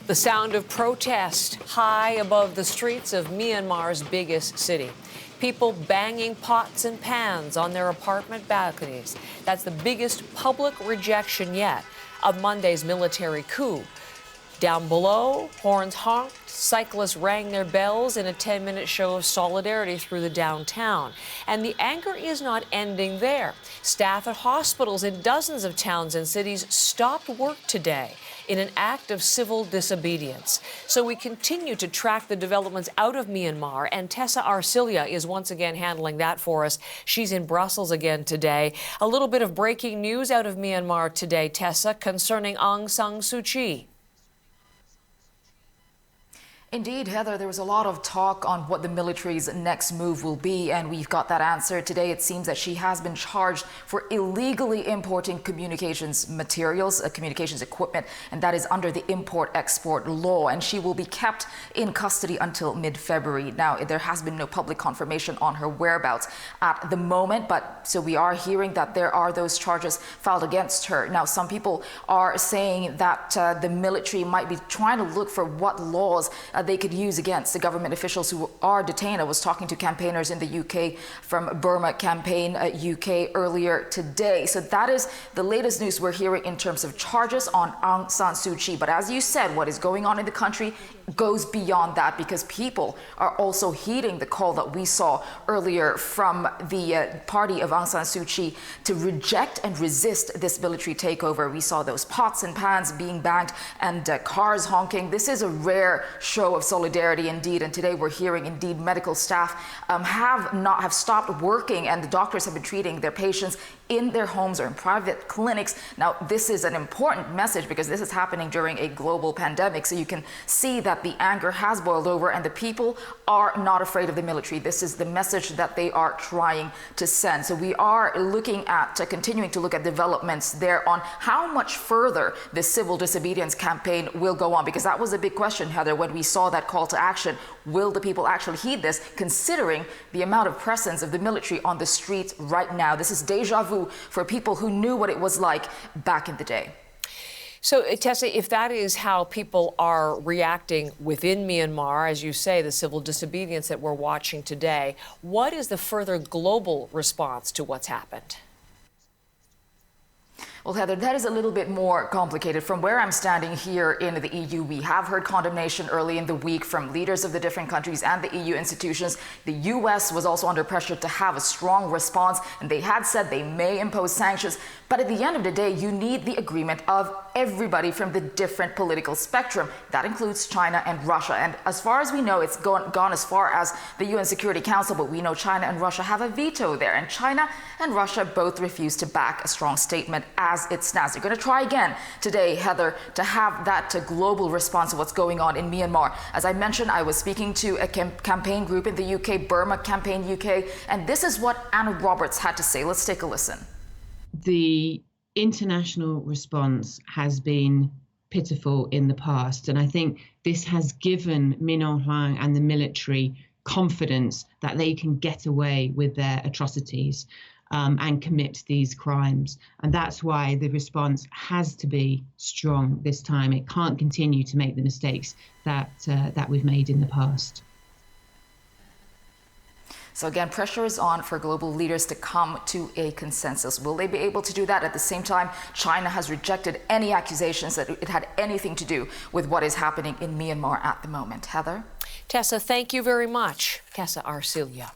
The sound of protest high above the streets of Myanmar's biggest city. People banging pots and pans on their apartment balconies. That's the biggest public rejection yet of Monday's military coup. Down below, horns honked, cyclists rang their bells in a 10-minute show of solidarity through the downtown. And the anger is not ending there. Staff at hospitals in dozens of towns and cities stopped work today in an act of civil disobedience. So we continue to track the developments out of Myanmar, and Tessa Arcilia is once again handling that for us. She's in Brussels again today. A little bit of breaking news out of Myanmar today, Tessa, concerning Aung San Suu Kyi. Indeed, Heather, there was a lot of talk on what the military's next move will be, and we've got that answer today. It seems that she has been charged for illegally importing communications materials, communications equipment, and that is under the import-export law, and she will be kept in custody until mid-February. Now, there has been no public confirmation on her whereabouts at the moment, but so we are hearing that there are those charges filed against her. Now, some people are saying that the military might be trying to look for what laws they could use against the government officials who are detained. I was talking to campaigners in the UK from Burma Campaign UK earlier today. So that is the latest news we're hearing in terms of charges on Aung San Suu Kyi. But as you said, what is going on in the country goes beyond that, because people are also heeding the call that we saw earlier from the party of Aung San Suu Kyi to reject and resist this military takeover. We saw those pots and pans being banged and cars honking. This is a rare show of solidarity indeed, and today we're hearing indeed medical staff have stopped working, and the doctors have been treating their patients in their homes or in private clinics. Now, this is an important message because this is happening during a global pandemic, so you can see that the anger has boiled over and the people are not afraid of the military. This is the message that they are trying to send. So we are looking at continuing to look at developments there on how much further this civil disobedience campaign will go on, because that was a big question, Heather, when we saw that call to action. Will the people actually heed this, considering the amount of presence of the military on the streets right now? This is deja vu for people who knew what it was like back in the day. So, Tessa, if that is how people are reacting within Myanmar, as you say, the civil disobedience that we're watching today, what is the further global response to what's happened? Well, Heather, that is a little bit more complicated. From where I'm standing here in the EU, we have heard condemnation early in the week from leaders of the different countries and the EU institutions. The US was also under pressure to have a strong response, and they had said they may impose sanctions. But at the end of the day, you need the agreement of everybody from the different political spectrum. That includes China and Russia. And as far as we know, it's gone as far as the UN Security Council, but we know China and Russia have a veto there. And China and Russia both refuse to back a strong statement as it stands. They're going to try again today, Heather, to have that global response to what's going on in Myanmar. As I mentioned, I was speaking to a campaign group in the UK, Burma Campaign UK, and this is what Anna Roberts had to say. Let's take a listen. The international response has been pitiful in the past, and I think this has given Min Aung Hlaing and the military confidence that they can get away with their atrocities and commit these crimes. And that's why the response has to be strong this time. It can't continue to make the mistakes that we've made in the past. So again, pressure is on for global leaders to come to a consensus. Will they be able to do that? At the same time, China has rejected any accusations that it had anything to do with what is happening in Myanmar at the moment. Heather? Tessa, thank you very much. Tessa Arcilia.